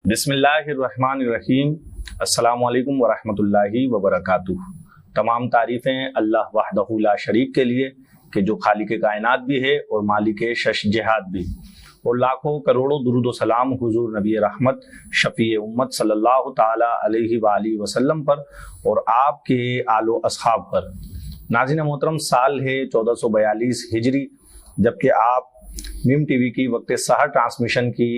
بسم اللہ الرحمن الرحیم۔ السلام علیکم ورحمۃ اللہ وبرکاتہ۔ تمام تعریفیں اللہ وحدہ لا شریک کے لیے کہ جو خالق کائنات بھی ہے اور مالک شش جہات بھی، اور لاکھوں کروڑوں درود و سلام حضور نبی رحمت شفیع امت صلی اللہ تعالی علیہ وآلہ وسلم پر اور آپ کے آل و اصحاب پر۔ ناظرین محترم، سال ہے 1442 ہجری، جبکہ آپ میم ٹی وی کی وقت سحر ٹرانسمیشن کی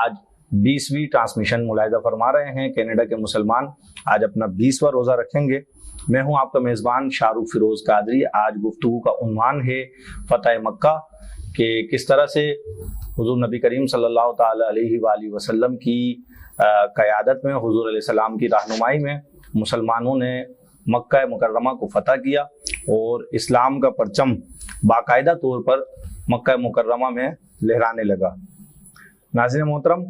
آج 20ویں ٹرانسمیشن ملاحظہ فرما رہے ہیں۔ کینیڈا کے مسلمان آج اپنا 20واں روزہ رکھیں گے۔ میں ہوں آپ کا میزبان شاہ رخ فیروز قادری۔ آج گفتگو کا عنوان ہے فتح مکہ، کہ کس طرح سے حضور نبی کریم صلی اللہ تعالی علیہ وآلہ وسلم کی قیادت میں، حضور علیہ السلام کی رہنمائی میں مسلمانوں نے مکہ مکرمہ کو فتح کیا اور اسلام کا پرچم باقاعدہ طور پر مکہ مکرمہ میں لہرانے لگا۔ ناظرین محترم،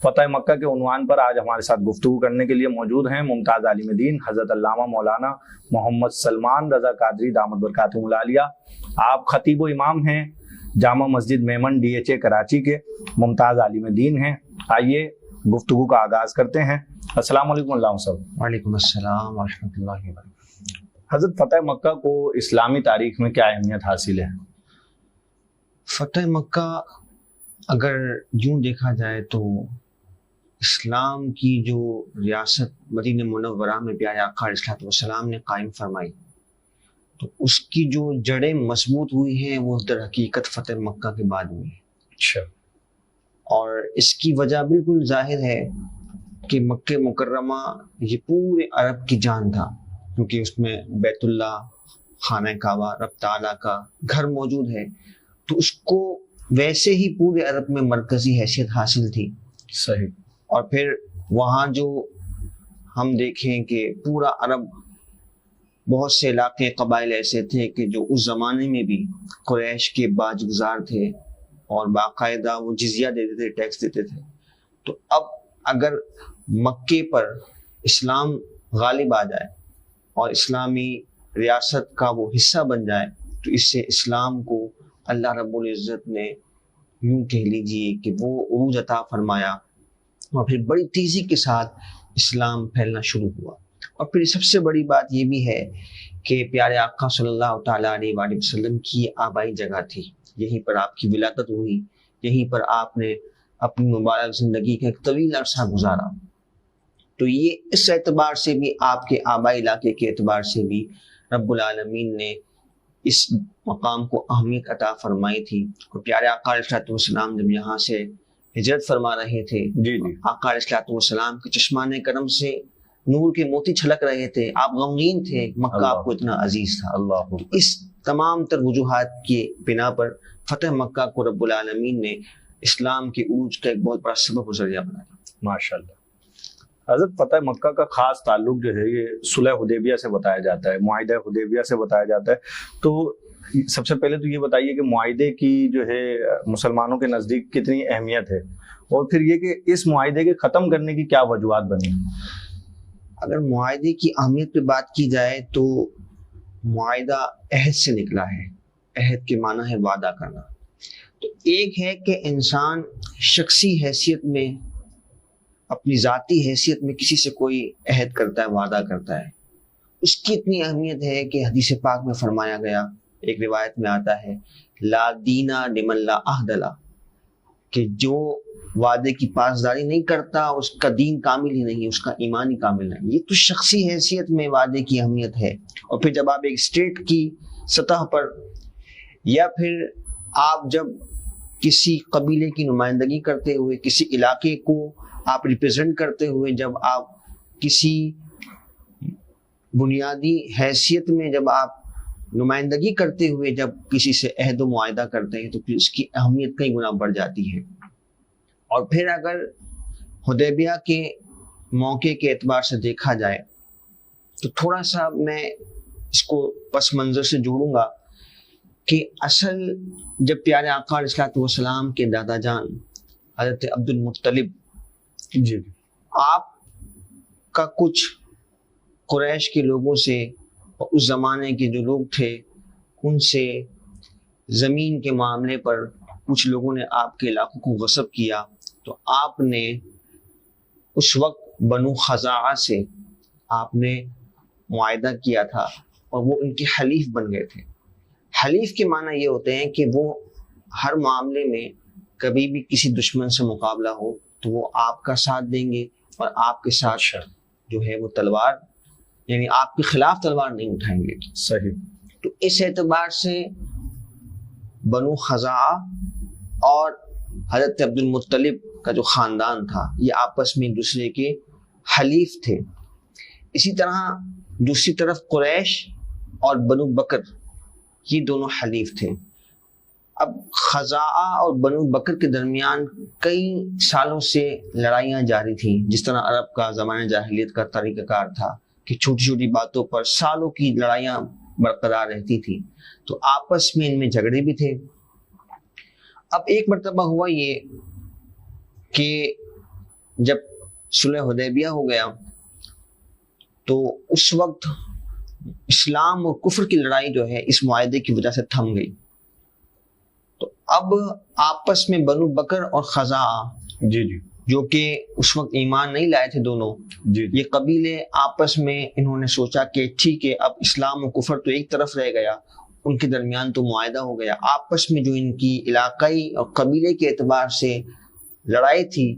فتح مکہ کے عنوان پر آج ہمارے ساتھ گفتگو کرنے کے لیے موجود ہیں ممتاز عالم دین حضرت علامہ مولانا محمد سلمان رضا قادری دامت برکاتہم العالیہ۔ آپ خطیب و امام ہیں، جامع مسجد میمن DHA کراچی کے ممتاز عالم دین ہیں۔ آئیے گفتگو کا آغاز کرتے ہیں۔ السلام علیکم علامہ صاحب۔ وعلیکم السلام ورحمۃ اللہ وبرکاتہ۔ حضرت فتح مکہ کو اسلامی تاریخ میں کیا اہمیت حاصل ہے؟ فتح مکہ اگر یوں دیکھا جائے تو اسلام کی جو ریاست مدینہ منورہ میں پیارے آقا علیہ الصلوۃ والسلام نے قائم فرمائی، تو اس کی جو جڑیں مضبوط ہوئی ہیں وہ در حقیقت فتح مکہ کے بعد ہوئی ہیں۔ اچھا۔ اور اس کی وجہ بالکل ظاہر ہے کہ مکہ مکرمہ یہ پورے عرب کی جان تھا، کیونکہ اس میں بیت اللہ، خانہ کعبہ، رب تعالیٰ کا گھر موجود ہے، تو اس کو ویسے ہی پورے عرب میں مرکزی حیثیت حاصل تھی۔ صحیح۔ اور پھر وہاں جو ہم دیکھیں کہ پورا عرب، بہت سے علاقے قبائل ایسے تھے کہ جو اس زمانے میں بھی قریش کے باج گزار تھے اور باقاعدہ وہ جزیہ دیتے تھے، ٹیکس دیتے تھے۔ تو اب اگر مکے پر اسلام غالب آ جائے اور اسلامی ریاست کا وہ حصہ بن جائے تو اس سے اسلام کو اللہ رب العزت نے یوں کہہ لیجیے کہ وہ عروج عطا فرمایا، اور پھر بڑی تیزی کے ساتھ اسلام پھیلنا شروع ہوا۔ اور پھر سب سے بڑی بات یہ بھی ہے کہ پیارے آقا صلی اللہ تعالیٰ علیہ وآلہ وسلم کی آبائی جگہ تھی، یہیں پر آپ کی ولادت ہوئی، یہیں پر آپ نے اپنی مبارک زندگی کا ایک طویل عرصہ گزارا۔ تو یہ اس اعتبار سے بھی، آپ کے آبائی علاقے کے اعتبار سے بھی رب العالمین نے اس مقام کو اہمیت عطا فرمائی تھی۔ اور پیارے آقا علیہ الصلوۃ والسلام جب یہاں سے ہجرت فرما رہے تھے، آقا علیہ الصلوۃ والسلام کے چشمان کرم سے نور کے موتی چھلک رہے تھے، آپ غمگین تھے، مکہ آپ کو اتنا عزیز تھا۔ اس تمام تر وجوہات کی بنا پر فتح مکہ کو رب العالمین نے اسلام کے عروج کا ایک بہت بڑا سبب و ذریعہ بنایا۔ ماشاءاللہ۔ حضرت فتح مکہ کا خاص تعلق جو ہے یہ صلح حدیبیہ سے بتایا جاتا ہے، معاہدہ حدیبیہ سے بتایا جاتا ہے۔ تو سب سے پہلے تو یہ بتائیے کہ معاہدے کی جو ہے مسلمانوں کے نزدیک کتنی اہمیت ہے، اور پھر یہ کہ اس معاہدے کے ختم کرنے کی کیا وجوہات بنی؟ اگر معاہدے کی اہمیت پہ بات کی جائے تو معاہدہ عہد سے نکلا ہے۔ عہد کے معنی ہے وعدہ کرنا۔ تو ایک ہے کہ انسان شخصی حیثیت میں، اپنی ذاتی حیثیت میں کسی سے کوئی عہد کرتا ہے، وعدہ کرتا ہے، اس کی اتنی اہمیت ہے کہ حدیث پاک میں فرمایا گیا، ایک روایت میں آتا ہے، لا دینا لمن لا عہد لہ، کہ جو وعدے کی پاسداری نہیں کرتا اس کا دین کامل ہی نہیں، اس کا ایمان ہی کامل نہیں۔ یہ تو شخصی حیثیت میں وعدے کی اہمیت ہے۔ اور پھر جب آپ ایک اسٹیٹ کی سطح پر، یا پھر آپ جب کسی قبیلے کی نمائندگی کرتے ہوئے، کسی علاقے کو آپ ریپرزینٹ کرتے ہوئے، جب آپ کسی بنیادی حیثیت میں، جب آپ نمائندگی کرتے ہوئے جب کسی سے عہد و معاہدہ کرتے ہیں تو پھر اس کی اہمیت کئی گنا بڑھ جاتی ہے۔ اور پھر اگر حدیبیہ کے موقع کے اعتبار سے دیکھا جائے تو تھوڑا سا میں اس کو پس منظر سے جوڑوں گا کہ اصل جب پیارے آقا علیہ الصلوۃ والسلام کے دادا جان حضرت عبد المطلب آپ کا کچھ قریش کے لوگوں سے، اور اس زمانے کے جو لوگ تھے ان سے زمین کے معاملے پر کچھ لوگوں نے آپ کے علاقوں کو غصب کیا، تو آپ نے اس وقت بنو خزاعہ سے آپ نے معاہدہ کیا تھا اور وہ ان کے حلیف بن گئے تھے۔ حلیف کے معنی یہ ہوتے ہیں کہ وہ ہر معاملے میں کبھی بھی کسی دشمن سے مقابلہ ہو تو وہ آپ کا ساتھ دیں گے اور آپ کے ساتھ جو ہے وہ تلوار یعنی آپ کے خلاف تلوار نہیں اٹھائیں گے۔ صحیح۔ تو اس اعتبار سے بنو خزاعہ اور حضرت عبد المطلب کا جو خاندان تھا یہ آپس میں ایک دوسرے کے حلیف تھے۔ اسی طرح دوسری طرف قریش اور بنو بکر یہ دونوں حلیف تھے۔ اب خزاعہ اور بنو بکر کے درمیان کئی سالوں سے لڑائیاں جاری تھیں، جس طرح عرب کا زمانہ جاہلیت کا طریقہ کار تھا کہ چھوٹی چھوٹی باتوں پر سالوں کی لڑائیاں برقرار رہتی تھی، تو آپس میں ان میں جھگڑے بھی تھے۔ اب ایک مرتبہ ہوا یہ کہ جب صلح حدیبیہ ہو گیا تو اس وقت اسلام اور کفر کی لڑائی جو ہے اس معاہدے کی وجہ سے تھم گئی۔ تو اب آپس میں بنو بکر اور خزاعہ جی جی جو کہ اس وقت ایمان نہیں لائے تھے دونوں، جی یہ قبیلے آپس میں انہوں نے سوچا کہ ٹھیک ہے اب اسلام و کفر تو ایک طرف رہ گیا، ان کے درمیان تو معاہدہ ہو گیا، آپس میں جو ان کی علاقائی اور قبیلے کے اعتبار سے لڑائی تھی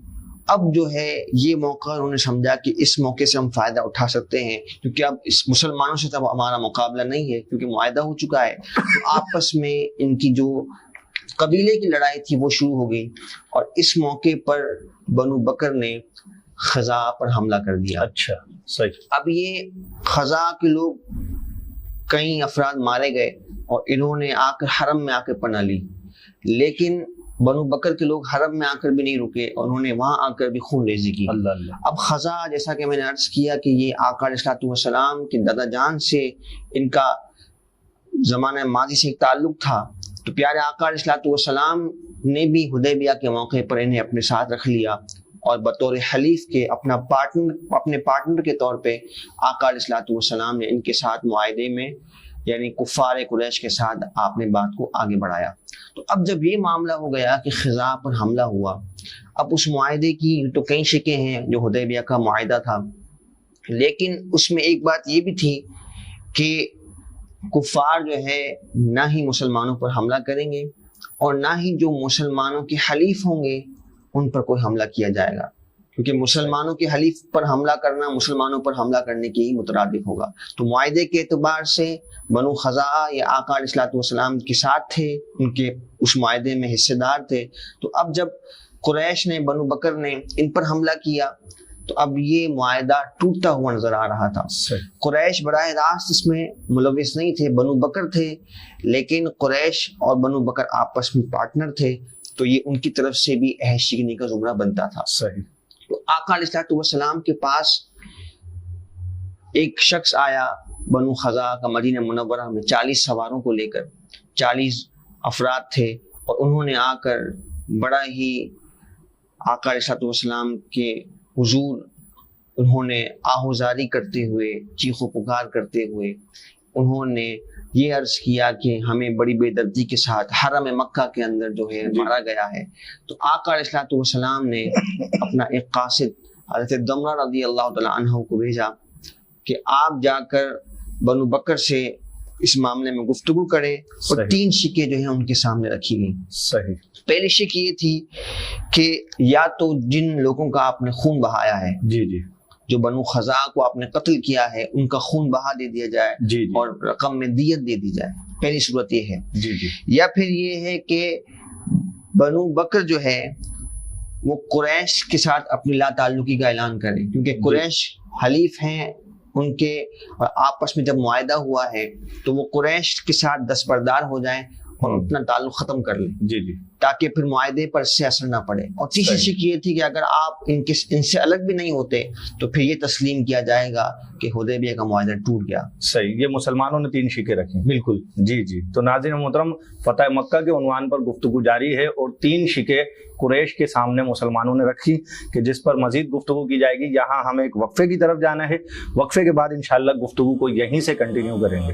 اب جو ہے یہ موقع انہوں نے سمجھا کہ اس موقع سے ہم فائدہ اٹھا سکتے ہیں، کیونکہ اب اس مسلمانوں سے تب ہمارا مقابلہ نہیں ہے کیونکہ معاہدہ ہو چکا ہے۔ تو آپس میں ان کی جو قبیلے کی لڑائی تھی وہ شروع ہو گئی اور اس موقع پر بنو بکر نے خزاعہ پر حملہ کر دیا۔ اچھا صحیح۔ اب یہ خزاعہ کے لوگ کئی افراد مارے گئے اور انہوں نے آ کر حرم میں آ کر پناہ لی، لیکن بنو بکر کے لوگ حرم میں آ کر بھی نہیں رکے اور انہوں نے وہاں آ کر بھی خون ریزی کی۔ اللہ اللہ۔ اب خزاعہ جیسا کہ میں نے عرض کیا کہ یہ آقا علیہ الصلوۃ والسلام کے دادا جان سے ان کا زمانہ ماضی سے ایک تعلق تھا، تو پیارے آقا علیہ الصلوۃ والسلام نے بھی حدیبیہ کے موقع پر انہیں اپنے ساتھ رکھ لیا اور بطور حلیف کے اپنے پارٹنر کے طور پہ آقا علیہ الصلوۃ والسلام نے ان کے ساتھ معاہدے میں یعنی کفار قریش کے ساتھ آپ نے بات کو آگے بڑھایا۔ تو اب جب یہ معاملہ ہو گیا کہ خزاعہ پر حملہ ہوا، اب اس معاہدے کی تو کئی شکیں ہیں جو حدیبیہ کا معاہدہ تھا، لیکن اس میں ایک بات یہ بھی تھی کہ کفار جو ہے نہ ہی مسلمانوں پر حملہ کریں گے اور نہ ہی جو مسلمانوں کے حلیف ہوں گے ان پر کوئی حملہ کیا جائے گا، کیونکہ مسلمانوں کے حلیف پر حملہ کرنا مسلمانوں پر حملہ کرنے کے ہی مترادف ہوگا۔ تو معاہدے کے اعتبار سے بنو خزاعہ یا آقا علیہ الصلوۃ والسلام کے ساتھ تھے، ان کے اس معاہدے میں حصے دار تھے۔ تو اب جب قریش نے بنو بکر نے ان پر حملہ کیا تو اب یہ معاہدہ ٹوٹتا ہوا نظر آ رہا تھا۔ قریش براہ راست اس میں ملوث نہیں تھے، بنو بکر تھے، لیکن قریش اور بنو بکر آپس میں پارٹنر تھے تو یہ ان کی طرف سے بھی عہد شکنی کا زمرہ بنتا تھا۔ صحیح۔ تو آقا علیہ الصلوۃ والسلام کے پاس ایک شخص آیا بنو خزاعہ کا مدینہ منورہ میں 40 سواروں کو لے کر، 40 افراد تھے اور انہوں نے آ کر بڑا ہی آقا علیہ الصلوۃ والسلام کے حضور انہوں نے آہوزاری کرتے ہوئے چیخ و پکار کرتے ہوئے انہوں نے یہ عرض کیا کہ ہمیں بڑی بے دردی کے ساتھ حرم مکہ کے اندر جو ہے مارا گیا ہے۔ تو آقا علیہ الصلوۃ والسلام نے اپنا ایک قاصد حضرت دمرہ رضی اللہ تعالیٰ عنہ کو بھیجا کہ آپ جا کر بنو بکر سے اس معاملے میں گفتگو کریں اور 3 شکیں جو ہیں ان کے سامنے رکھی گئیں۔ صحیح۔ پہلی شک یہ تھی کہ یا تو جن لوگوں کا آپ نے خون بہایا ہے، جی جی، جو بنو خزاعہ کو آپ نے قتل کیا ہے، ان کا خون بہا دے دیا جائے جی جی، اور رقم میں دیت دے دی جائے، پہلی صورت یہ ہے۔ جی جی، یا پھر یہ ہے کہ بنو بکر جو ہے وہ قریش کے ساتھ اپنی لا تعلقی کا اعلان کریں، کیونکہ قریش حلیف ہیں ان کے، اور آپس میں جب معاہدہ ہوا ہے تو وہ قریش کے ساتھ دستبردار ہو جائیں اور اپنا تعلق ختم کر لیں، جی جی، تاکہ پھر معاہدے پر اس سے اثر نہ پڑے۔ اور تیسری شک یہ تھی کہ اگر آپ ان سے الگ بھی نہیں ہوتے تو پھر یہ تسلیم کیا جائے گا کہ حدیبیہ کا معاہدہ ٹوٹ گیا۔ صحیح۔ یہ مسلمانوں نے 3 شکیں رکھی۔ بالکل جی جی۔ تو ناظرین محترم، فتح مکہ کے عنوان پر گفتگو جاری ہے اور 3 شکیں قریش کے سامنے مسلمانوں نے رکھی کہ جس پر مزید گفتگو کی جائے گی۔ یہاں ہمیں ایک وقفے کی طرف جانا ہے، وقفے کے بعد انشاءاللہ گفتگو کو یہیں سے کنٹینیو کریں گے۔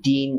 3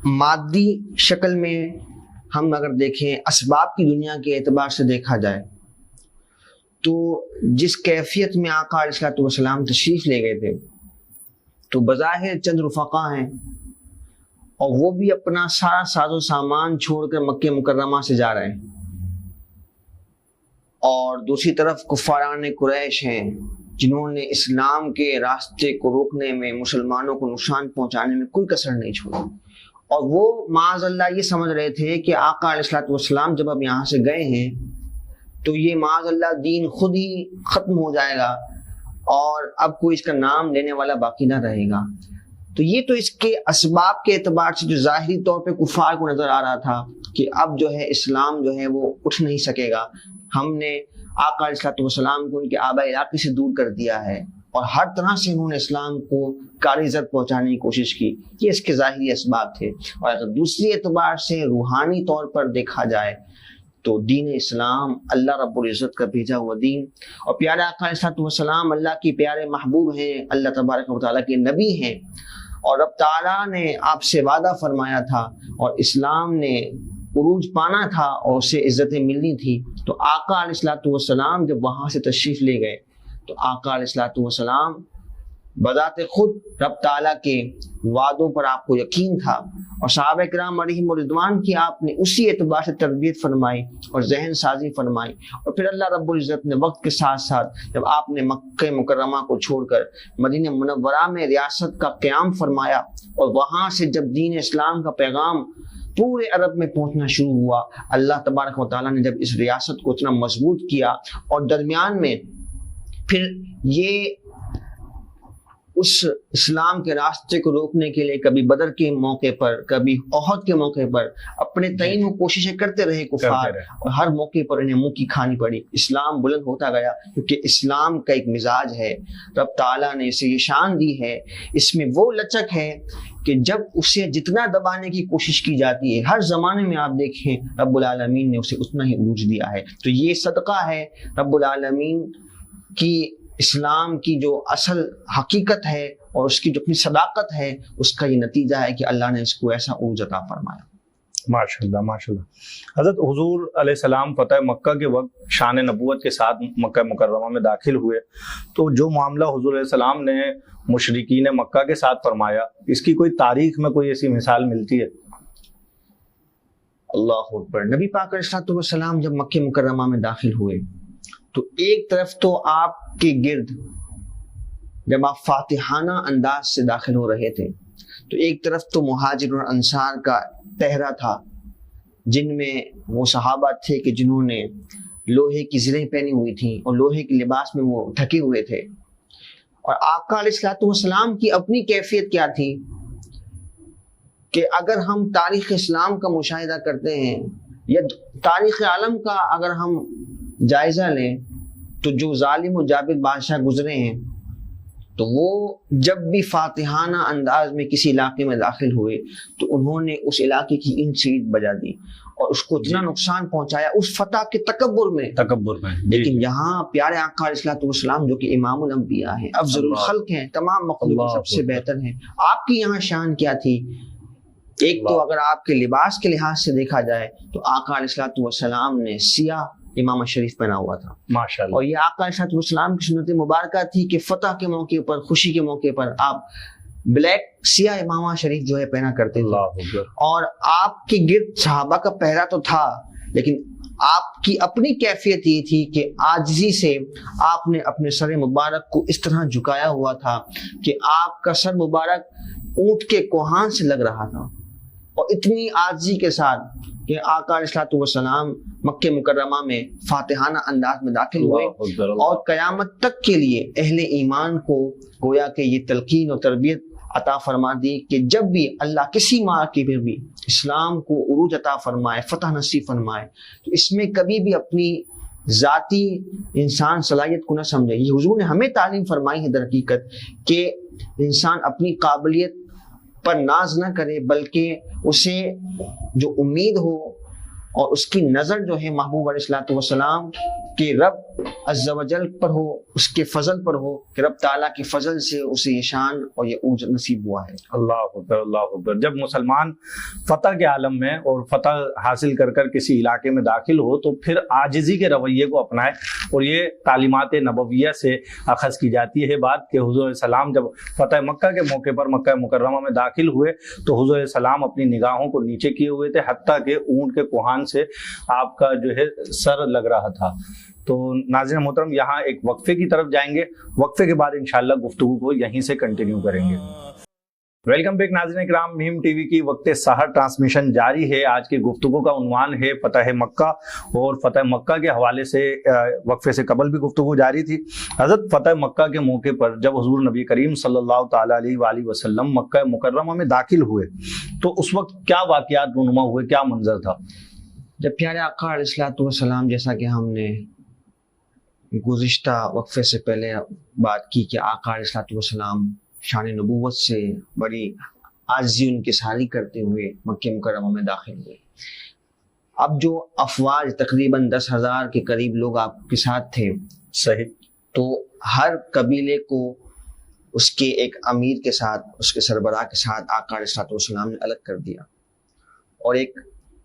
مادی شکل میں ہم اگر دیکھیں، اسباب کی دنیا کے اعتبار سے دیکھا جائے تو جس کیفیت میں آقا علیہ الصلوۃ والسلام تشریف لے گئے تھے تو بظاہر چند رفقا ہیں اور وہ بھی اپنا سارا ساز و سامان چھوڑ کر مکہ مکرمہ سے جا رہے ہیں، اور دوسری طرف کفاران قریش ہیں جنہوں نے اسلام کے راستے کو روکنے میں، مسلمانوں کو نقصان پہنچانے میں کوئی کسر نہیں چھوڑی، اور وہ معاذ اللہ یہ سمجھ رہے تھے کہ آقا علیہ الصلوۃ والسلام جب اب یہاں سے گئے ہیں تو یہ معاذ اللہ دین خود ہی ختم ہو جائے گا اور اب کوئی اس کا نام لینے والا باقی نہ رہے گا۔ تو یہ تو اس کے اسباب کے اعتبار سے جو ظاہری طور پہ کفار کو نظر آ رہا تھا کہ اب جو ہے اسلام جو ہے وہ اٹھ نہیں سکے گا، ہم نے آقا علیہ الصلوۃ والسلام کو ان کے آباء علاقے سے دور کر دیا ہے اور ہر طرح سے انہوں نے اسلام کو کاری زد پہنچانے کی کوشش کی، یہ اس کے ظاہری اسباب تھے۔ اور اگر دوسری اعتبار سے روحانی طور پر دیکھا جائے تو دین اسلام اللہ رب العزت کا بھیجا ہوا دین، اور پیارے آقا علیہ الصلوۃ والسلام اللہ کے پیارے محبوب ہیں، اللہ تبارک و تعالیٰ کے نبی ہیں، اور رب تعالیٰ نے آپ سے وعدہ فرمایا تھا اور اسلام نے عروج پانا تھا اور اسے عزتیں ملنی تھی۔ تو آقا علیہ الصلوۃ والسلام جب وہاں سے تشریف لے گئے تو آقا علیہ الصلوۃ والسلام بذات خود رب تعالیٰ کے وعدوں پر آپ کو یقین تھا، اور صحابہ کرام علیہم رضوان کی آپ نے اسی اعتبار سے تربیت فرمائی اور ذہن سازی فرمائی، اور پھر اللہ رب العزت نے وقت کے ساتھ ساتھ جب آپ نے مکہ مکرمہ کو چھوڑ کر مدینہ منورہ میں ریاست کا قیام فرمایا اور وہاں سے جب دین اسلام کا پیغام پورے عرب میں پہنچنا شروع ہوا، اللہ تبارک و تعالیٰ نے جب اس ریاست کو اتنا مضبوط کیا، اور درمیان میں پھر یہ اس اسلام کے راستے کو روکنے کے لیے کبھی بدر کے موقع پر، کبھی احد کے موقع پر اپنے تعین و کوششیں کرتے رہے کفار، اور ہر موقع پر انہیں منہ کی کھانی پڑی۔ اسلام بلند ہوتا گیا کیونکہ اسلام کا ایک مزاج ہے، رب تعالیٰ نے اسے یہ شان دی ہے، اس میں وہ لچک ہے کہ جب اسے جتنا دبانے کی کوشش کی جاتی ہے ہر زمانے میں آپ دیکھیں رب العالمین نے اسے اتنا ہی عروج دیا ہے۔ تو یہ صدقہ ہے رب العالمین کی اسلام کی جو اصل حقیقت ہے اور اس کی جو اپنی صداقت ہے، اس کا یہ نتیجہ ہے کہ اللہ نے اس کو ایسا عروج عطا فرمایا۔ ماشاءاللہ ماشاءاللہ۔ حضرت حضور علیہ السلام فتح مکہ کے وقت شان نبوت کے ساتھ مکہ مکرمہ میں داخل ہوئے، تو جو معاملہ حضور علیہ السلام نے مشرکین مکہ کے ساتھ فرمایا، اس کی کوئی تاریخ میں کوئی ایسی مثال ملتی ہے؟ اللہ اکبر۔ نبی پاک علیہ الصلوۃ والسلام جب مکہ مکرمہ میں داخل ہوئے تو ایک طرف تو آپ کے گرد جب آپ فاتحانہ انداز سے داخل ہو رہے تھے تو ایک طرف تو مہاجر اور انصار کا پہرا تھا، جن میں وہ صحابہ تھے کہ جنہوں نے لوہے کی زریں پہنی ہوئی تھیں اور لوہے کے لباس میں وہ ڈھکے ہوئے تھے، اور آقا علیہ الصلوۃ والسلام کی اپنی کیفیت کیا تھی کہ اگر ہم تاریخ اسلام کا مشاہدہ کرتے ہیں یا تاریخ عالم کا اگر ہم جائزہ لیں تو جو ظالم و جابر بادشاہ گزرے ہیں تو وہ جب بھی فاتحانہ انداز میں کسی علاقے میں داخل ہوئے تو انہوں نے اس علاقے کی اینٹ سیٹ بجا دی اور اس کو اتنا نقصان پہنچایا اس فتح کے تکبر میں۔ لیکن یہاں پیارے آقا علیہ الصلوۃ والسلام جو کہ امام الانبیاء ہیں، افضل الخلق ہیں، تمام مخلوق سب سے بہتر ہیں، آپ کی یہاں شان کیا تھی؟ ایک تو اگر آپ کے لباس کے لحاظ سے دیکھا جائے تو آقا علیہ الصلوۃ والسلام نے سیاہ امامہ شریف پہنا ہوا تھا ماشاءاللہ، اور یہ آقا علیہ الصلوۃ والسلام کی سنت مبارکہ تھی کہ فتح کے موقع پر، خوشی کے موقع پر آپ بلیک سیاہ امامہ شریف جو ہے پہنا کرتے تھے، اور آپ کے گرد صحابہ کا پہرا تو تھا لیکن آپ کی اپنی کیفیت یہ تھی کہ عاجزی سے آپ نے اپنے سر مبارک کو اس طرح جھکایا ہوا تھا کہ آپ کا سر مبارک اونٹ کے کوہان سے لگ رہا تھا، اور اتنی عاجزی کے ساتھ کہ آقا علیہ الصلوۃ والسلام مکہ مکرمہ میں فاتحانہ انداز میں داخل ہوئے، اور قیامت تک کے لیے اہل ایمان کو گویا کہ یہ تلقین اور تربیت عطا فرما دی کہ جب بھی اللہ کسی موقع پہ بھی اسلام کو عروج عطا فرمائے، فتح نصیب فرمائے، تو اس میں کبھی بھی اپنی ذاتی انسان صلاحیت کو نہ سمجھے۔ یہ حضور نے ہمیں تعلیم فرمائی ہے در حقیقت کہ انسان اپنی قابلیت پر ناز نہ کرے، بلکہ اسے جو امید ہو اور اس کی نظر جو ہے محبوب علیہ الصلوۃ والسلام کہ رب عز و جل پر ہو، اس کے فضل پر ہو، کہ رب تعالیٰ کے فضل سے اسے یہ شان اور یہ عروج نصیب ہوا ہے۔ اللہ اکبر، اللہ اکبر۔ جب مسلمان فتح کے عالم میں اور فتح حاصل کر کر کسی علاقے میں داخل ہو تو پھر عاجزی کے رویے کو اپنائے، اور یہ تعلیمات نبویہ سے اخذ کی جاتی ہے بات کہ حضور علیہ السلام جب فتح مکہ کے موقع پر مکہ مکرمہ میں داخل ہوئے تو حضور علیہ السلام اپنی نگاہوں کو نیچے کیے ہوئے تھے، حتیٰ کہ اونٹ کے کوہان سے آپ کا جو ہے سر لگ رہا تھا۔ تو ناظرین محترم، یہاں ایک وقفے کی طرف جائیں گے، وقفے کے بعد انشاءاللہ گفتگو کو یہیں سے کنٹینیو کریں گے۔ ویلکم بیک ناظرین کرام، مہم ٹی وی کی وقت سحر ٹرانسمیشن جاری ہے۔ آج کی گفتگو کا عنوان ہے فتح مکہ، اور فتح مکہ کے حوالے سے وقفے سے قبل بھی گفتگو جاری تھی۔ حضرت فتح مکہ کے موقع پر جب حضور نبی کریم صلی اللہ تعالیٰ علیہ وآلہ وسلم مکہ مکرمہ میں داخل ہوئے تو اس وقت کیا واقعات رونما ہوئے، کیا منظر تھا؟ جب پیارے آقا علیہ الصلوۃ والسلام، جیسا کہ ہم نے گزشتہ وقفے سے پہلے بات کی کہ آقا علیہ الصلوۃ والسلام شان نبوت سے بڑی عاجزی ان کی ساری کرتے ہوئے مکہ مکرمہ میں داخل ہوئے۔ اب جو افواج تقریباً 10,000 کے قریب لوگ آپ کے ساتھ تھے، صحیح، تو ہر قبیلے کو اس کے ایک امیر کے ساتھ، اس کے سربراہ کے ساتھ آقا علیہ الصلوۃ والسلام نے الگ کر دیا، اور ایک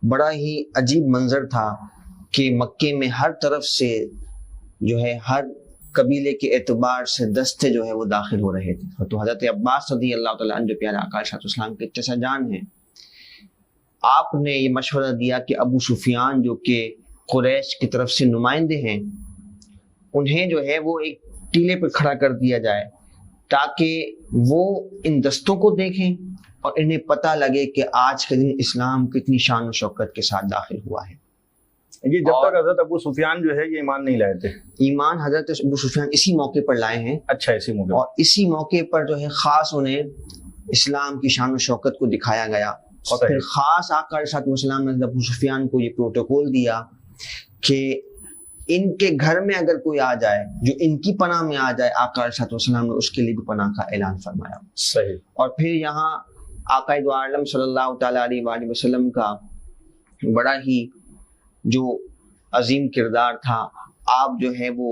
بڑا ہی عجیب منظر تھا کہ مکے میں ہر طرف سے جو ہے ہر قبیلے کے اعتبار سے دستے جو ہے وہ داخل ہو رہے تھے۔ تو حضرت عباس رضی اللہ تعالیٰ عنہ جو پیارے آقا علیہ السلام کے چچا جان ہیں، آپ نے یہ مشورہ دیا کہ ابو سفیان جو کہ قریش کی طرف سے نمائندے ہیں، انہیں جو ہے وہ ایک ٹیلے پر کھڑا کر دیا جائے تاکہ وہ ان دستوں کو دیکھیں اور انہیں پتہ لگے کہ آج کے دن اسلام کتنی شان و شوکت کے ساتھ داخل ہوا ہے۔ یہ جب تک حضرت ابو سفیان جو ہے یہ ایمان نہیں لائے تھے؟ ایمان حضرت ابو سفیان اسی موقع پر لائے ہیں۔ اچھا، اسی موقع اور اسی موقع پر جو ہے خاص انہیں اسلام کی شان و شوکت کو دکھایا گیا، اور پھر خاص آقا علیہ السلام نے ابو سفیان کو یہ پروٹوکول دیا کہ ان کے گھر میں اگر کوئی آ جائے جو ان کی پناہ میں آ جائے، آقا علیہ السلام نے اس کے لیے بھی پناہ کا اعلان فرمایا۔ صحیح۔ اور پھر یہاں آقا دو عالم صلی اللہ تعالیٰ علیہ وآلہ وسلم کا بڑا ہی جو عظیم کردار تھا، آپ جو ہے وہ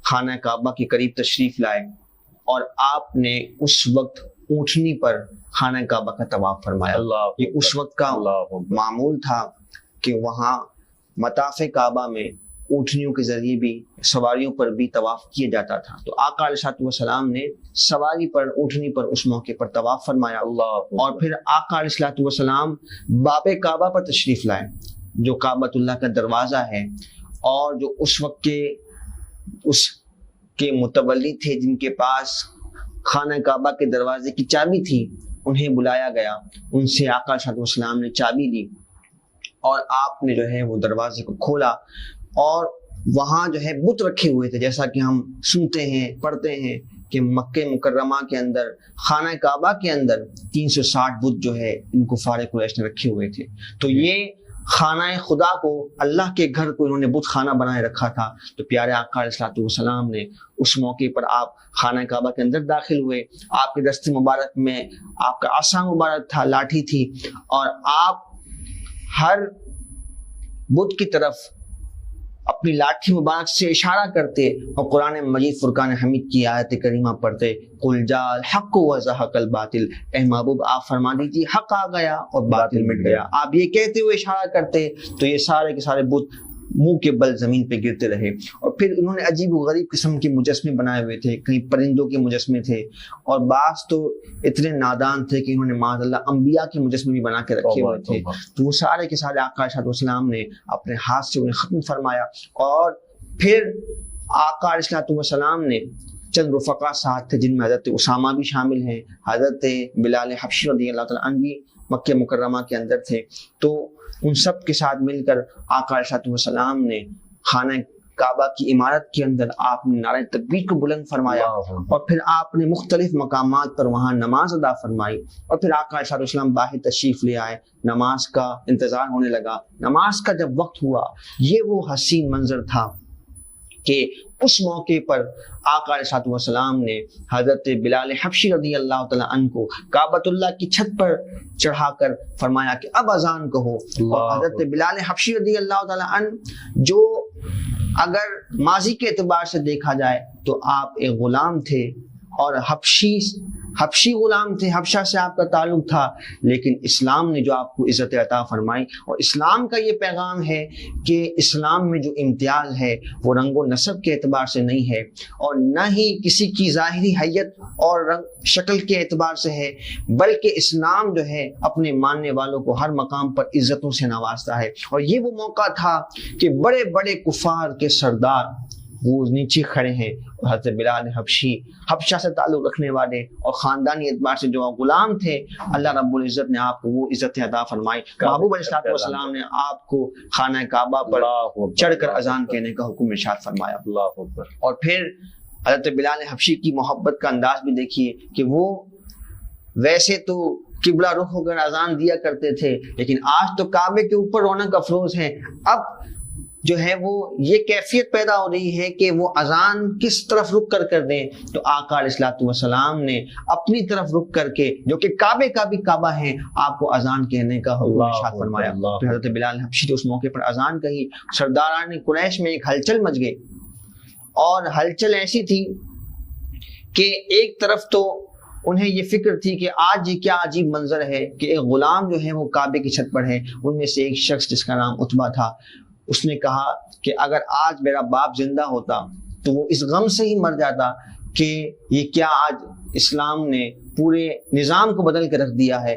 خانہ کعبہ کے قریب تشریف لائے اور آپ نے اس وقت اونٹنی پر خانہ کعبہ کا طواف فرمایا۔ یہ اس وقت کا معمول تھا کہ وہاں مطاف کعبہ میں اونٹنیوں کے ذریعے بھی سواریوں پر بھی طواف کیا جاتا تھا۔ تو آقا علیہ السلام نے سواری پر، اونٹنی پر اس موقع پر طواف فرمایا، اور پھر آقا علیہ السلام باب کعبہ پر تشریف لائے جو کعبۃ اللہ کا دروازہ ہے، اور جو اس وقت اس کے متولی تھے جن کے پاس خانہ کعبہ کے دروازے کی چابی تھی، انہیں بلایا گیا، ان سے آقا صلی اللہ علیہ وسلم نے چابی لی، اور آپ نے جو ہے وہ دروازے کو کھولا، اور وہاں جو ہے بت رکھے ہوئے تھے، جیسا کہ ہم سنتے ہیں، پڑھتے ہیں کہ مکہ مکرمہ کے اندر، خانہ کعبہ کے اندر 360 بت جو ہے ان کفار قریش نے رکھے ہوئے تھے۔ تو یہ خانہ خدا کو، اللہ کے گھر کو انہوں نے بت خانہ بنائے رکھا تھا۔ تو پیارے آقا علیہ السلام نے اس موقع پر آپ خانہ کعبہ کے اندر داخل ہوئے، آپ کے دست مبارک میں آپ کا عصا مبارک تھا، لاٹھی تھی، اور آپ ہر بت کی طرف اپنی لاٹھی مبارک سے اشارہ کرتے اور قرآن مجید فرقان حمید کی آیت کریمہ پڑھتے، قل جاء الحق وزهق الباطل، اے محبوب آپ فرما دیجیے حق آ گیا اور باطل مٹ گیا۔ آپ یہ کہتے ہوئے اشارہ کرتے تو یہ سارے کے سارے بت منہ کے بل زمین پہ گرتے رہے۔ اور پھر انہوں نے عجیب و غریب قسم کے مجسمے بنائے ہوئے تھے، کئی پرندوں کے مجسمے تھے، اور بعض تو اتنے نادان تھے کہ انہوں نے معاذ اللہ انبیاء کے مجسمے بھی بنا کے رکھے ہوئے تھے۔ تو وہ سارے کے سارے آقا علیہ السلام نے اپنے ہاتھ سے انہیں ختم فرمایا، اور پھر آقا علیہ السلام نے چند رفقا ساتھ تھے جن میں حضرت اسامہ بھی شامل ہیں، حضرت بلال حبشی رضی اللہ تعالیٰ عنہ بھی مکہ مکرمہ کے اندر تھے۔ تو ان سب کے ساتھ مل کر آقا علیہ السلام نے خانہ کعبہ کی عمارت کے اندر آپ نے نعرہ تکبیر کو بلند فرمایا، اور پھر آپ نے مختلف مقامات پر وہاں نماز ادا فرمائی، اور پھر آقا علیہ السلام باہر تشریف لے آئے، نماز کا انتظار ہونے لگا۔ نماز کا جب وقت ہوا، یہ وہ حسین منظر تھا کہ اس موقع پر آقا علیہ الصلوۃ والسلام نے حضرت بلال حبشی رضی اللہ تعالیٰ عنہ کو کعبۃ اللہ کی چھت پر چڑھا کر فرمایا کہ اب اذان کہو. اور حضرت بلال حبشی رضی اللہ تعالیٰ عنہ جو اگر ماضی کے اعتبار سے دیکھا جائے تو آپ ایک غلام تھے اور حبشی غلام تھے، حبشہ سے آپ کا تعلق تھا، لیکن اسلام نے جو آپ کو عزت عطا فرمائی. اور اسلام کا یہ پیغام ہے کہ اسلام میں جو امتیاز ہے وہ رنگ و نسب کے اعتبار سے نہیں ہے اور نہ ہی کسی کی ظاہری حیت اور رنگ شکل کے اعتبار سے ہے، بلکہ اسلام جو ہے اپنے ماننے والوں کو ہر مقام پر عزتوں سے نوازتا ہے. اور یہ وہ موقع تھا کہ بڑے بڑے کفار کے سردار وہ نیچے کھڑے ہیں. حضرت بلال حبشی حبشہ سے تعلق رکھنے والے اور خاندانی اعتبار سے جو غلام تھے، اللہ رب العزت نے آپ کو وہ عزت عطا فرمائی. محبوب علیہ الصلوۃ والسلام نے آپ کو خانہ کعبہ پر چڑھ کر اذان کہنے کا حکم ارشاد فرمایا. اور پھر حضرت بلال حبشی کی محبت کا انداز بھی دیکھیے کہ وہ ویسے تو قبلہ رخ ہو کر اذان دیا کرتے تھے، لیکن آج تو کعبے کے اوپر رونق افروز ہیں. اب جو ہے وہ یہ کیفیت پیدا ہو رہی ہے کہ وہ اذان کس طرف رخ کر دیں. تو آقا علیہ الصلوۃ والسلام نے اپنی طرف رخ کر کے، جو کہ کعبے کا بھی کعبہ ہے، آپ کو اذان کہنے کا حکم ارشاد فرمایا. تو حضرت بلال حبشی نے اس موقع پر اذان کہی. سرداران قریش میں ایک ہلچل مچ گئی، اور ہلچل ایسی تھی کہ ایک طرف تو انہیں یہ فکر تھی کہ آج یہ کیا عجیب منظر ہے کہ ایک غلام جو ہے وہ کعبے کی چھت پر ہے. ان میں سے ایک شخص جس کا نام عتبہ تھا، اس نے کہا کہ اگر آج میرا باپ زندہ ہوتا تو وہ اس غم سے ہی مر جاتا کہ یہ کیا آج اسلام نے پورے نظام کو بدل کے رکھ دیا ہے.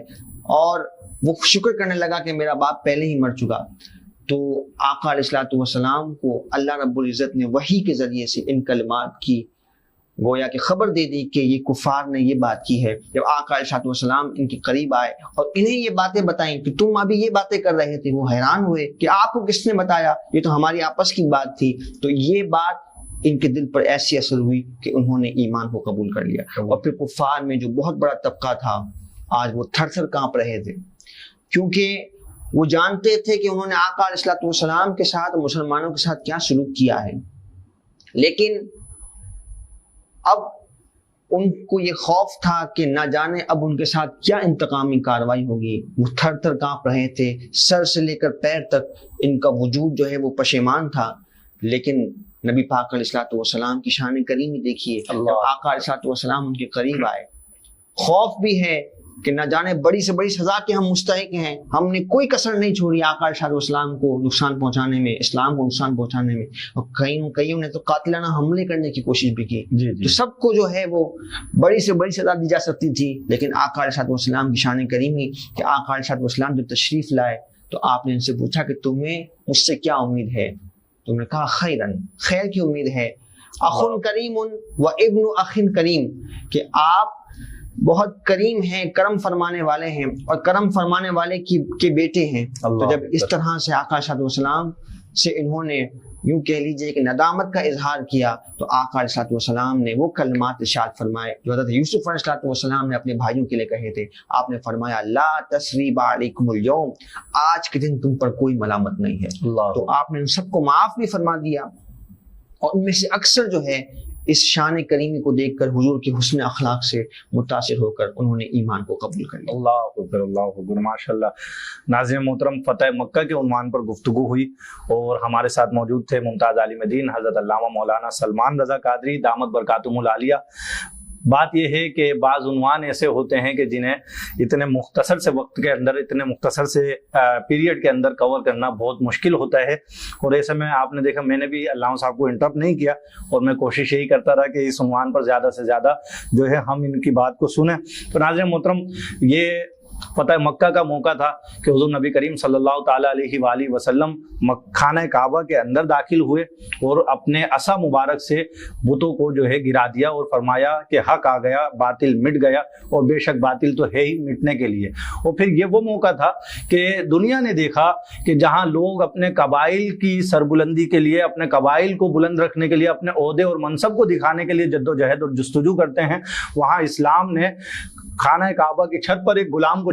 اور وہ شکر کرنے لگا کہ میرا باپ پہلے ہی مر چکا. تو آقا علیہ الصلوۃ والسلام کو اللہ رب العزت نے وحی کے ذریعے سے ان کلمات کی گویا کہ خبر دے دی کہ یہ کفار نے یہ بات کی ہے. جب آقا علیہ الصلوۃ والسلام ان کے قریب آئے اور انہیں یہ باتیں بتائیں کہ تم ابھی یہ باتیں کر رہے تھے، وہ حیران ہوئے کہ آپ کو کس نے بتایا، یہ تو ہماری آپس کی بات تھی. تو یہ بات ان کے دل پر ایسی اثر ہوئی کہ انہوں نے ایمان کو قبول کر لیا. اور پھر کفار میں جو بہت بڑا طبقہ تھا، آج وہ تھر تھر کانپ رہے تھے، کیونکہ وہ جانتے تھے کہ انہوں نے آقا علیہ الصلوۃ والسلام کے ساتھ، مسلمانوں کے ساتھ کیا سلوک کیا ہے. لیکن اب ان کو یہ خوف تھا کہ نہ جانے اب ان کے ساتھ کیا انتقامی کارروائی ہوگی. وہ تھر تھر کانپ رہے تھے، سر سے لے کر پیر تک ان کا وجود جو ہے وہ پشیمان تھا. لیکن نبی پاک علیہ الصلوۃ والسلام کی شان کریمی دیکھیے. جب آقا علیہ الصلوۃ والسلام ان کے قریب آئے، خوف بھی ہے کہ نہ جانے بڑی سے بڑی سزا کے ہم مستحق ہیں. ہم نے کوئی کسر نہیں چھوڑی آقا علیہ الصلوۃ والسلام کو نقصان پہنچانے میں، اسلام کو نقصان پہنچانے میں، اور کئیوں نے تو قاتلانہ حملے کرنے کی کوشش بھی کی. تو سب کو جو ہے وہ بڑی سے بڑی سزا دی جا سکتی تھی. لیکن آقا علیہ الصلوۃ والسلام کی شان کریمی کہ آقا علیہ الصلوۃ والسلام جب تشریف لائے تو آپ نے ان سے پوچھا کہ تمہیں مجھ سے کیا امید ہے. تم نے کہا خیرن، خیر کی امید ہے. اخن کریم و ابن اخن کریم، کہ آپ بہت کریم ہیں، کرم فرمانے والے ہیں، اور کرم فرمانے والے کے بیٹے ہیں. تو جب اس طرح سے آقا علیہ السلام سے انہوں نے یوں کہہ لیجئے کہ ندامت کا اظہار کیا، تو آقا علیہ السلام نے وہ کلمات ارشاد فرمائے جو حضرت یوسف علیہ السلام نے اپنے بھائیوں کے لیے کہے تھے. آپ نے فرمایا لا تثریب علیکم اليوم، آج کے دن تم پر کوئی ملامت نہیں ہے. تو آپ نے ان سب کو معاف بھی فرما دیا. اور ان میں سے اکثر جو ہے اس شان کریمی کو دیکھ کر حضور کے حسن اخلاق سے متاثر ہو کر انہوں نے ایمان کو قبول کر لیا. اللہ اکبر، اللہ اکبر، ماشاءاللہ. ناظرین محترم، فتح مکہ کے عنوان پر گفتگو ہوئی اور ہمارے ساتھ موجود تھے ممتاز عالم دین حضرت علامہ مولانا سلمان رضا قادری دامت برکاتہم العالیہ. بات یہ ہے کہ بعض عنوان ایسے ہوتے ہیں کہ جنہیں اتنے مختصر سے وقت کے اندر، اتنے مختصر سے پیریڈ کے اندر کور کرنا بہت مشکل ہوتا ہے. اور ایسے میں آپ نے دیکھا، میں نے بھی علامہ صاحب کو انٹرپٹ نہیں کیا اور میں کوشش یہی کرتا رہا کہ اس عنوان پر زیادہ سے زیادہ جو ہے ہم ان کی بات کو سنیں. تو ناظرین محترم، یہ فتح مکہ کا موقع تھا کہ حضور نبی کریم صلی اللہ تعالیٰ علیہ وآلہ وسلم خانہ کعبہ کے اندر داخل ہوئے اور اپنے عصا مبارک سے بتوں کو جو ہے گرا دیا اور فرمایا کہ حق آ گیا، باطل مٹ گیا، اور بے شک باطل تو ہے ہی مٹنے کے لیے. اور پھر یہ وہ موقع تھا کہ دنیا نے دیکھا کہ جہاں لوگ اپنے قبائل کی سربلندی کے لیے، اپنے قبائل کو بلند رکھنے کے لیے، اپنے عہدے اور منصب کو دکھانے کے لیے جد و جہد اور جستجو کرتے ہیں، وہاں اسلام نے خانہ کعبہ کی چھت پر ایک غلام کو